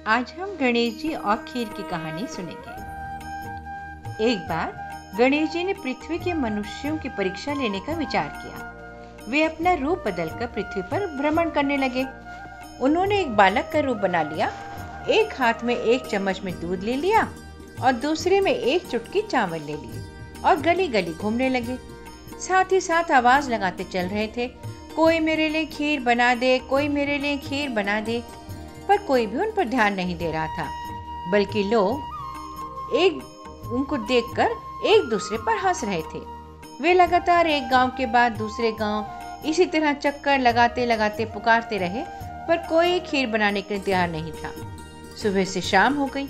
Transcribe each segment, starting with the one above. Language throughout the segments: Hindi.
आज हम गणेश जी और खीर की कहानी सुनेंगे। एक बार गणेश जी ने पृथ्वी के मनुष्यों की परीक्षा लेने का विचार किया। वे अपना रूप बदलकर पृथ्वी पर भ्रमण करने लगे। उन्होंने एक बालक का रूप बना लिया। एक हाथ में एक चम्मच में दूध ले लिया और दूसरे में एक चुटकी चावल ले ली और गली गली घूमने लगे। साथ ही साथ आवाज लगाते चल रहे थे, कोई मेरे लिए खीर बना दे, कोई मेरे लिए खीर बना दे। पर कोई भी उन पर ध्यान नहीं दे रहा था, बल्कि लोग उनको देखकर एक दूसरे पर हंस रहे थे। वे लगातार एक गांव के बाद दूसरे गांव इसी तरह चक्कर लगाते लगाते पुकारते रहे, पर कोई खीर बनाने के लिए तैयार नहीं था। सुबह से शाम हो गई।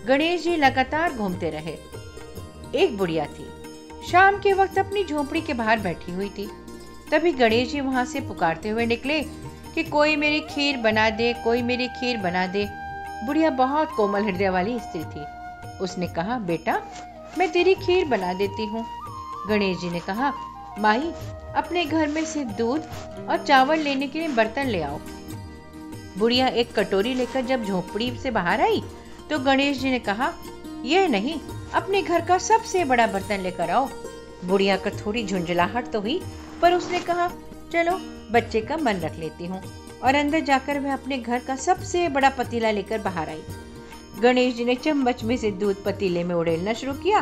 गणेश जी लगातार घूमते रहे। एक बुढ़िया थी, शाम के वक्त अपनी झोपड़ी के बाहर बैठी हुई थी। तभी गणेश जी वहां से पुकारते हुए निकले कि कोई मेरी खीर बना दे, कोई मेरी खीर बना दे। बुढ़िया बहुत कोमल हृदय वाली स्त्री थी। उसने कहा, बेटा मैं तेरी खीर बना देती हूँ। गणेश जी ने कहा, माई अपने घर में से दूध और चावल लेने के लिए बर्तन ले आओ। बुढ़िया एक कटोरी लेकर जब झोपड़ी से बाहर आई तो गणेश जी ने कहा, यह नहीं, अपने घर का सबसे बड़ा बर्तन लेकर आओ। बुढ़िया को थोड़ी झुंझलाहट तो हुई, पर उसने कहा, चलो बच्चे का मन रख लेती हूँ, और अंदर जाकर वह अपने घर का सबसे बड़ा पतीला लेकर बाहर आई। गणेश जी ने चम्मच में से दूध पतीले में उड़ेलना शुरू किया।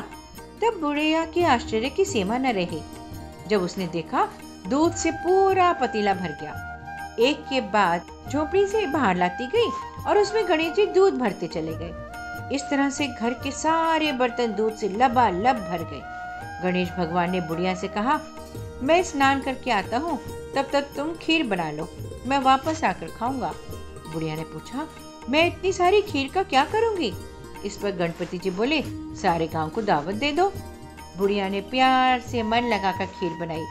तब बुढ़िया के आश्चर्य की सीमा न रही जब उसने देखा दूध से पूरा पतीला भर गया। एक के बाद झोपड़ी से बाहर लाती गई और उसमें गणेश जी दूध भरते चले गए। इस तरह से घर के सारे बर्तन दूध से लबालब भर गए। गणेश भगवान ने बुढ़िया से कहा, मैं स्नान करके आता हूँ, तब तक तुम खीर बना लो, मैं वापस आकर खाऊंगा। बुढ़िया ने पूछा, मैं इतनी सारी खीर का क्या करूंगी? इस पर गणपति जी बोले, सारे गांव को दावत दे दो। बुढ़िया ने प्यार से मन लगाकर खीर बनाई।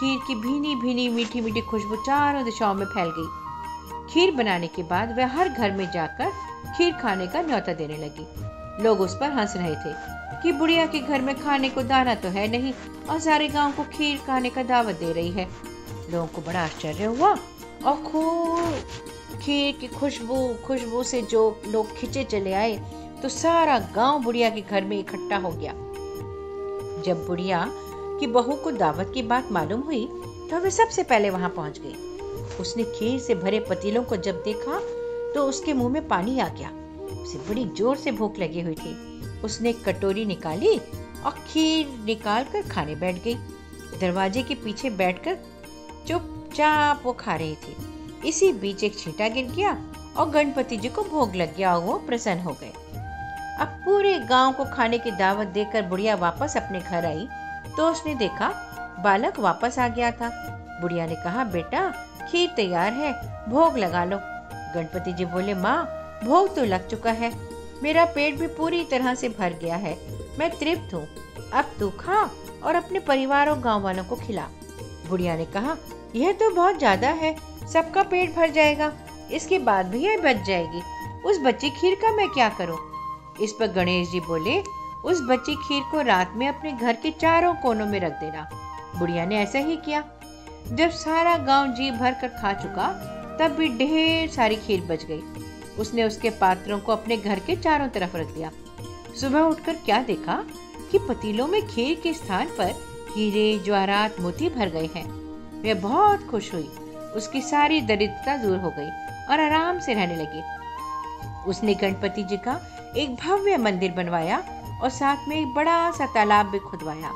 खीर की भीनी भीनी मीठी मीठी खुशबू चारों दिशाओं में फैल गई। खीर बनाने के बाद वह हर घर में जाकर खीर खाने का न्योता देने लगी। लोग उस पर हंस रहे थे कि बुढ़िया के घर में खाने को दाना तो है नहीं और सारे गांव को खीर खाने का दावत दे रही है। लोगों को बड़ा आश्चर्य हुआ और खूब खीर की खुशबू से जो लोग खिंचे चले आए तो सारा गांव बुढ़िया के घर में इकट्ठा हो गया। जब बुढ़िया की बहू को दावत की बात मालूम हुई तो वह सबसे पहले वहां पहुंच गई। उसने खीर से भरे पतीलों को जब देखा तो उसके मुंह में पानी आ गया। उसे बड़ी जोर से भूख लगी हुई थी। उसने एक कटोरी निकाली और खीर निकाल कर खाने बैठ गई। दरवाजे के पीछे बैठकर चुपचाप वो खा रही थी। इसी बीच एक छींटा गिर गया और गणपति जी को भोग लग गया और वो प्रसन्न हो गए। अब पूरे गांव को खाने की दावत देकर बुढ़िया वापस अपने घर आई तो उसने देखा बालक वापस आ गया था। बुढ़िया ने कहा, बेटा खीर तैयार है, भोग लगा लो। गणपति जी बोले, माँ भोग तो लग चुका है, मेरा पेट भी पूरी तरह से भर गया है, मैं तृप्त हूँ, अब तू खा और अपने परिवार और गांव वालों को खिला। बुढ़िया ने कहा, यह तो बहुत ज्यादा है, सबका पेट भर जाएगा, इसके बाद भी यह बच जाएगी, उस बची खीर का मैं क्या करूँ? इस पर गणेश जी बोले, उस बची खीर को रात में अपने घर के चारों कोनों में रख देना। बुढ़िया ने ऐसा ही किया। जब सारा गांव जी भर कर खा चुका तब भी ढेर सारी खीर बच गई। उसने उसके पात्रों को अपने घर के चारों तरफ रख दिया। सुबह उठकर क्या देखा कि पतीलों में खीर के स्थान पर हीरे जवाहरात मोती भर गए हैं। वह बहुत खुश हुई। उसकी सारी दरिद्रता दूर हो गई और आराम से रहने लगी। उसने गणपति जी का एक भव्य मंदिर बनवाया और साथ में एक बड़ा सा तालाब भी खुदवाया।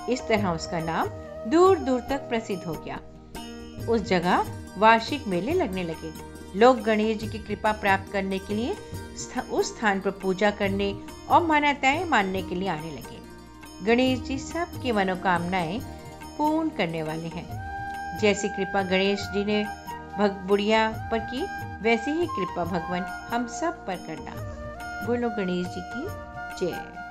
इस तरह उसका नाम दूर दूर तक प्रसिद्ध हो गया। उस जगह वार्षिक मेले लगने लगे। लोग गणेश जी की कृपा प्राप्त करने के लिए उस स्थान पर पूजा करने और मान्यताएं मानने के लिए आने लगे। गणेश जी सबकी मनोकामनाएं पूर्ण करने वाले हैं। जैसी कृपा गणेश जी ने बुढ़िया पर की, वैसी ही कृपा भगवान हम सब पर करना। बोलो गणेश जी की जय।